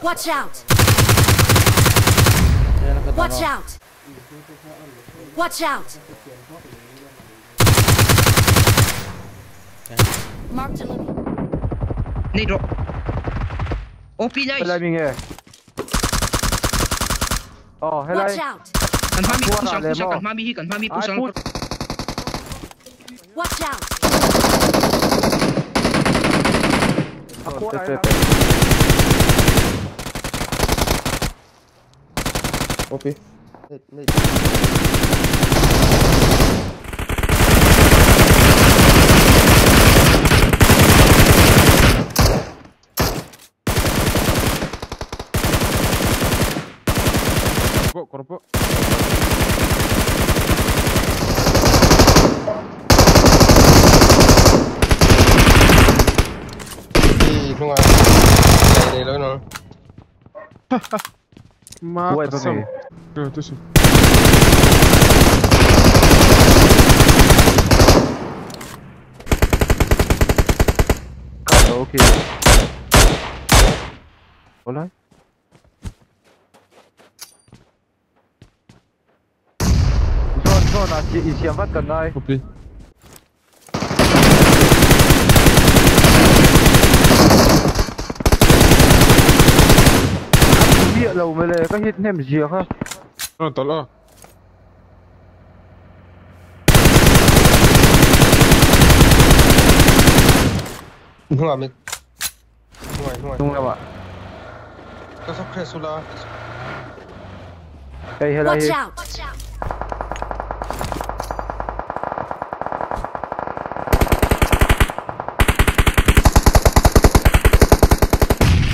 Watch out! Watch out! Watch out! Mark the location. Này rồi. OP guys. Helai mình nghe. Helai. Watch out! Cần phá mi cần phá mi push on. Watch out! OP. Korpo. Đi đúng rồi. Đây đây nó. Ma. Ué, pra mim. Eu tô sim. Ok. Olha. Zona,以前phát cần đây. Copy. Bịa lầu mới lấy các hit nem gì ha. Tao lo. Đúng rồi mình. Đúng rồi bạn. Tao sắp khai solar. Hey, hello. Watch out!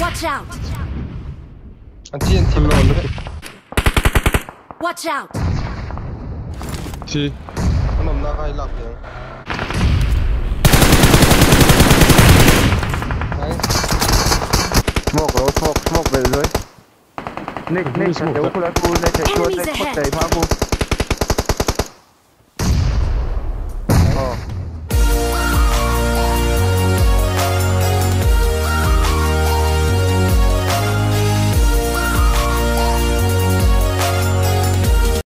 Watch out! Anh team lo nữa. Watch out! Chi. Anh nằm ra hai lạc vậy. Smoke về dưới. Nick, thằng đấu của nó Nick chạy chạy phá